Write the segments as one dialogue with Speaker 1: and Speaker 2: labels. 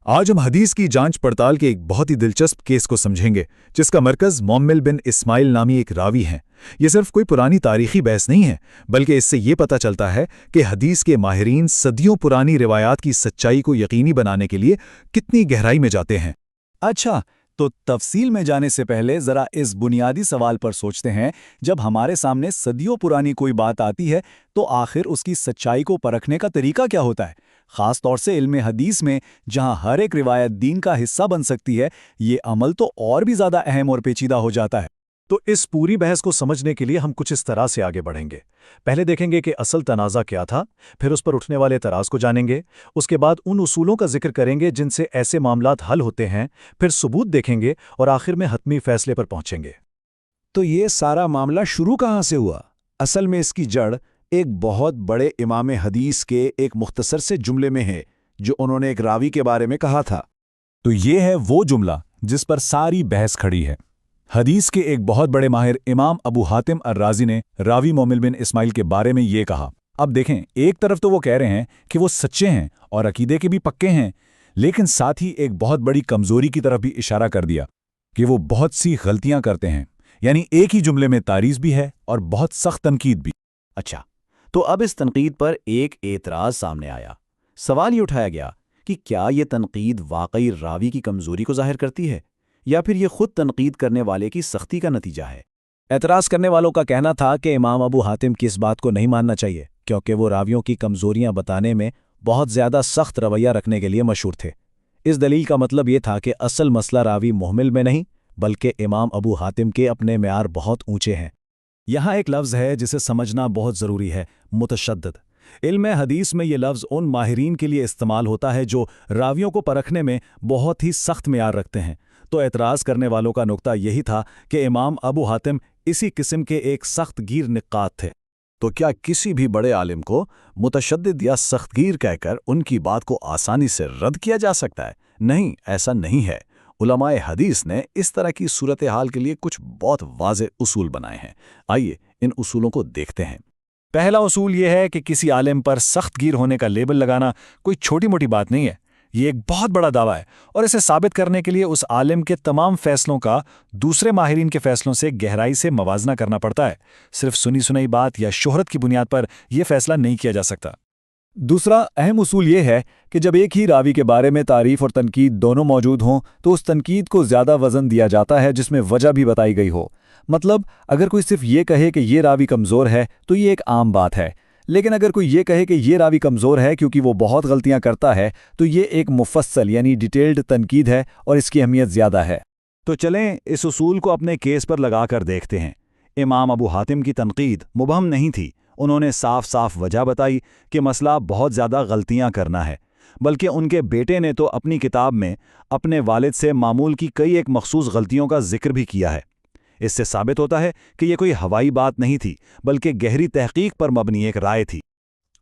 Speaker 1: آج ہم حدیث کی جانچ پڑتال کے ایک بہت ہی دلچسپ کیس کو سمجھیں گے جس کا مرکز مومل بن اسماعیل نامی ایک راوی ہیں۔ یہ صرف کوئی پرانی تاریخی بحث نہیں ہے، بلکہ اس سے یہ پتہ چلتا ہے کہ حدیث کے ماہرین صدیوں پرانی روایات کی سچائی کو یقینی بنانے کے لیے کتنی گہرائی میں جاتے ہیں۔
Speaker 2: اچھا، تو تفصیل میں جانے سے پہلے ذرا اس بنیادی سوال پر سوچتے ہیں، جب ہمارے سامنے صدیوں پرانی کوئی بات آتی ہے تو آخر اس کی سچائی کو پرکھنے کا طریقہ کیا ہوتا ہے؟ خاص طور سے علم حدیث میں جہاں ہر ایک روایت دین کا حصہ بن سکتی ہے، یہ عمل تو اور بھی زیادہ اہم اور پیچیدہ ہو جاتا ہے۔
Speaker 3: تو اس پوری بحث کو سمجھنے کے لیے ہم کچھ اس طرح سے آگے بڑھیں گے۔ پہلے دیکھیں گے کہ اصل تنازع کیا تھا، پھر اس پر اٹھنے والے اعتراض کو جانیں گے، اس کے بعد ان اصولوں کا ذکر کریں گے جن سے ایسے معاملات حل ہوتے ہیں، پھر ثبوت دیکھیں گے اور آخر میں حتمی فیصلے پر پہنچیں گے۔
Speaker 2: تو یہ سارا معاملہ شروع کہاں سے ہوا؟ اصل میں اس کی جڑ ایک بہت بڑے امام حدیث کے ایک مختصر سے جملے میں ہے جو انہوں نے ایک راوی کے بارے میں کہا تھا۔
Speaker 1: تو یہ ہے وہ جملہ جس پر ساری بحث کھڑی ہے۔ حدیث کے ایک بہت بڑے ماہر امام ابو حاتم الرازی نے راوی مومل بن اسماعیل کے بارے میں یہ کہا۔ اب دیکھیں، ایک طرف تو وہ کہہ رہے ہیں کہ وہ سچے ہیں اور عقیدے کے بھی پکے ہیں، لیکن ساتھ ہی ایک بہت بڑی کمزوری کی طرف بھی اشارہ کر دیا کہ وہ بہت سی غلطیاں کرتے ہیں، یعنی ایک ہی جملے میں تعریف بھی ہے اور بہت سخت تنقید بھی۔
Speaker 4: اچھا، تو اب اس تنقید پر ایک اعتراض سامنے آیا۔ سوال یہ اٹھایا گیا کہ کیا یہ تنقید واقعی راوی کی کمزوری کو ظاہر کرتی ہے یا پھر یہ خود تنقید کرنے والے کی سختی کا نتیجہ ہے؟
Speaker 2: اعتراض کرنے والوں کا کہنا تھا کہ امام ابو حاتم کی اس بات کو نہیں ماننا چاہیے کیونکہ وہ راویوں کی کمزوریاں بتانے میں بہت زیادہ سخت رویہ رکھنے کے لیے مشہور تھے۔ اس دلیل کا مطلب یہ تھا کہ اصل مسئلہ راوی محمل میں نہیں بلکہ امام ابو حاتم کے اپنے معیار بہت اونچے ہیں۔ یہاں ایک لفظ ہے جسے سمجھنا بہت ضروری ہے، متشدد۔ علم حدیث میں یہ لفظ ان ماہرین کے لیے استعمال ہوتا ہے جو راویوں کو پرکھنے میں بہت ہی سخت معیار رکھتے ہیں۔ تو اعتراض کرنے والوں کا نقطہ یہی تھا کہ امام ابو حاتم اسی قسم کے ایک سخت گیر نقاد تھے۔
Speaker 3: تو کیا کسی بھی بڑے عالم کو متشدد یا سخت گیر کہہ کر ان کی بات کو آسانی سے رد کیا جا سکتا ہے؟ نہیں، ایسا نہیں ہے۔ علماء حدیث نے اس طرح کی صورتحال کے لیے کچھ بہت واضح اصول بنائے ہیں۔ آئیے ان اصولوں کو دیکھتے ہیں۔
Speaker 2: پہلا اصول یہ ہے کہ کسی عالم پر سخت گیر ہونے کا لیبل لگانا کوئی چھوٹی موٹی بات نہیں ہے، یہ ایک بہت بڑا دعویٰ ہے، اور اسے ثابت کرنے کے لیے اس عالم کے تمام فیصلوں کا دوسرے ماہرین کے فیصلوں سے گہرائی سے موازنہ کرنا پڑتا ہے۔ صرف سنی سنائی بات یا شہرت کی بنیاد پر یہ فیصلہ نہیں کیا جا سکتا۔ دوسرا اہم اصول یہ ہے کہ جب ایک ہی راوی کے بارے میں تعریف اور تنقید دونوں موجود ہوں تو اس تنقید کو زیادہ وزن دیا جاتا ہے جس میں وجہ بھی بتائی گئی ہو۔ مطلب اگر کوئی صرف یہ کہے کہ یہ راوی کمزور ہے تو یہ ایک عام بات ہے، لیکن اگر کوئی یہ کہے کہ یہ راوی کمزور ہے کیونکہ وہ بہت غلطیاں کرتا ہے تو یہ ایک مفصل یعنی ڈیٹیلڈ تنقید ہے اور اس کی اہمیت زیادہ ہے۔
Speaker 3: تو چلیں اس اصول کو اپنے کیس پر لگا کر دیکھتے ہیں۔ امام ابو حاتم کی تنقید مبہم نہیں تھی، انہوں نے صاف صاف وجہ بتائی کہ مسئلہ بہت زیادہ غلطیاں کرنا ہے، بلکہ ان کے بیٹے نے تو اپنی کتاب میں اپنے والد سے معمول کی کئی ایک مخصوص غلطیوں کا ذکر بھی کیا ہے۔ اس سے ثابت ہوتا ہے کہ یہ کوئی ہوائی بات نہیں تھی بلکہ گہری تحقیق پر مبنی ایک رائے تھی۔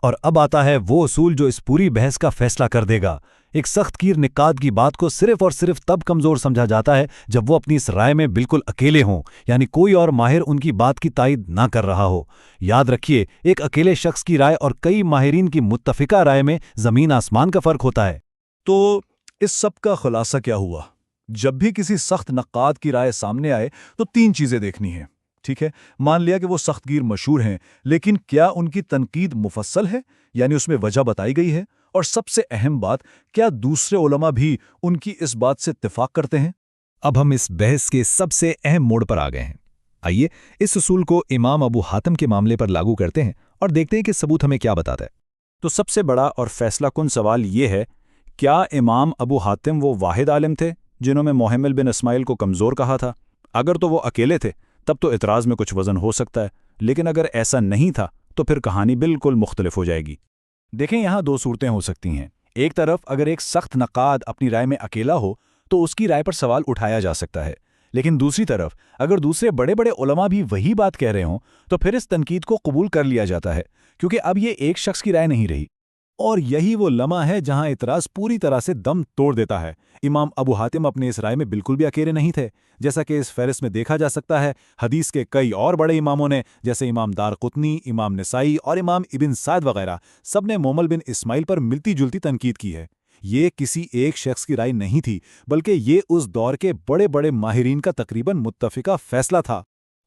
Speaker 1: اور اب آتا ہے وہ اصول جو اس پوری بحث کا فیصلہ کر دے گا۔ ایک سخت گیر نقاد کی بات کو صرف اور صرف تب کمزور سمجھا جاتا ہے جب وہ اپنی اس رائے میں بالکل اکیلے ہوں، یعنی کوئی اور ماہر ان کی بات کی تائید نہ کر رہا ہو۔ یاد رکھیے، ایک اکیلے شخص کی رائے اور کئی ماہرین کی متفقہ رائے میں زمین آسمان کا فرق ہوتا ہے۔
Speaker 3: تو اس سب کا خلاصہ کیا ہوا؟ جب بھی کسی سخت نقاد کی رائے سامنے آئے تو تین چیزیں دیکھنی ہیں، ٹھیک ہے؟ مان لیا کہ وہ سخت گیر مشہور ہیں، لیکن کیا ان کی تنقید مفصل ہے، یعنی اس میں وجہ بتائی گئی ہے؟ اور سب سے اہم بات، کیا دوسرے علماء بھی ان کی اس بات سے اتفاق کرتے ہیں؟
Speaker 1: اب ہم اس بحث کے سب سے اہم موڑ پر آ گئے ہیں۔ آئیے اس اصول کو امام ابو حاتم کے معاملے پر لاگو کرتے ہیں اور دیکھتے ہیں کہ ثبوت ہمیں کیا بتاتا ہے۔
Speaker 3: تو سب سے بڑا اور فیصلہ کن سوال یہ ہے، کیا امام ابو حاتم وہ واحد عالم تھے جنہوں میں محمل بن اسماعیل کو کمزور کہا تھا؟ اگر تو وہ اکیلے تھے تب تو اعتراض میں کچھ وزن ہو سکتا ہے، لیکن اگر ایسا نہیں تھا تو پھر کہانی بالکل مختلف ہو جائے گی۔ دیکھیں، یہاں دو صورتیں ہو سکتی ہیں۔ ایک طرف اگر ایک سخت نقاد اپنی رائے میں اکیلا ہو تو اس کی رائے پر سوال اٹھایا جا سکتا ہے، لیکن دوسری طرف اگر دوسرے بڑے بڑے علماء بھی وہی بات کہہ رہے ہوں تو پھر اس تنقید کو قبول کر لیا جاتا ہے، کیونکہ اب یہ ایک شخص کی رائے نہیں رہی۔ اور یہی وہ لمحہ ہے جہاں اعتراض پوری طرح سے دم توڑ دیتا ہے۔ امام ابو حاتم اپنے اس رائے میں بالکل بھی اکیلے نہیں تھے، جیسا کہ اس فہرست میں دیکھا جا سکتا ہے۔ حدیث کے کئی اور بڑے اماموں نے، جیسے امام دارقطنی، امام نسائی اور امام ابن سعد وغیرہ، سب نے مومل بن اسماعیل پر ملتی جلتی تنقید کی ہے۔
Speaker 1: یہ کسی ایک شخص کی رائے نہیں تھی، بلکہ یہ اس دور کے بڑے بڑے ماہرین کا تقریباً متفقہ فیصلہ تھا۔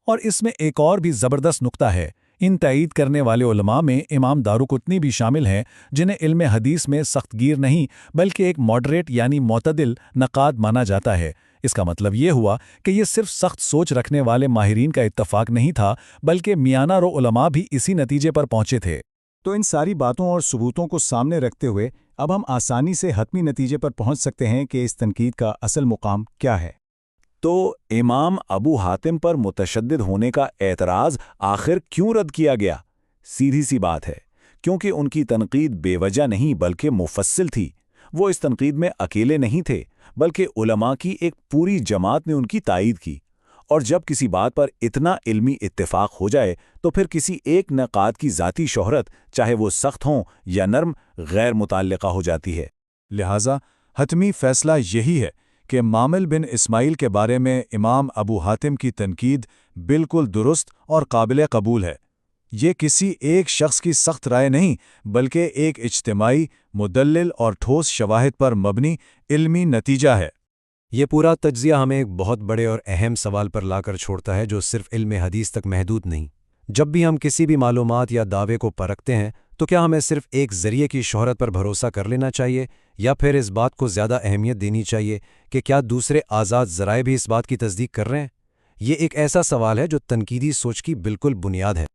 Speaker 2: اور اس میں ایک اور بھی زبردست نقطہ ہے۔ ان تائید کرنے والے علماء میں امام دارقطنی بھی شامل ہیں، جنہیں علم حدیث میں سخت گیر نہیں بلکہ ایک ماڈریٹ یعنی معتدل نقاد مانا جاتا ہے۔ اس کا مطلب یہ ہوا کہ یہ صرف سخت سوچ رکھنے والے ماہرین کا اتفاق نہیں تھا، بلکہ میانہ رو علماء بھی اسی نتیجے پر پہنچے تھے۔
Speaker 1: تو ان ساری باتوں اور ثبوتوں کو سامنے رکھتے ہوئے اب ہم آسانی سے حتمی نتیجے پر پہنچ سکتے ہیں کہ اس تنقید کا اصل مقام کیا ہے۔
Speaker 3: تو امام ابو حاتم پر متشدد ہونے کا اعتراض آخر کیوں رد کیا گیا؟ سیدھی سی بات ہے، کیونکہ ان کی تنقید بے وجہ نہیں بلکہ مفصل تھی۔ وہ اس تنقید میں اکیلے نہیں تھے، بلکہ علماء کی ایک پوری جماعت نے ان کی تائید کی۔ اور جب کسی بات پر اتنا علمی اتفاق ہو جائے تو پھر کسی ایک نقاد کی ذاتی شہرت، چاہے وہ سخت ہوں یا نرم، غیر متعلقہ ہو جاتی ہے۔
Speaker 1: لہٰذا حتمی فیصلہ یہی ہے کہ معمل بن اسماعیل کے بارے میں امام ابو حاتم کی تنقید بالکل درست اور قابل قبول ہے۔ یہ کسی ایک شخص کی سخت رائے نہیں، بلکہ ایک اجتماعی، مدلل اور ٹھوس شواہد پر مبنی علمی نتیجہ ہے۔
Speaker 5: یہ پورا تجزیہ ہمیں ایک بہت بڑے اور اہم سوال پر لا کر چھوڑتا ہے، جو صرف علم حدیث تک محدود نہیں۔ جب بھی ہم کسی بھی معلومات یا دعوے کو پرکھتے ہیں تو کیا ہمیں صرف ایک ذریعے کی شہرت پر بھروسہ کر لینا چاہیے، یا پھر اس بات کو زیادہ اہمیت دینی چاہیے کہ کیا دوسرے آزاد ذرائع بھی اس بات کی تصدیق کر رہے ہیں؟ یہ ایک ایسا سوال ہے جو تنقیدی سوچ کی بالکل بنیاد ہے۔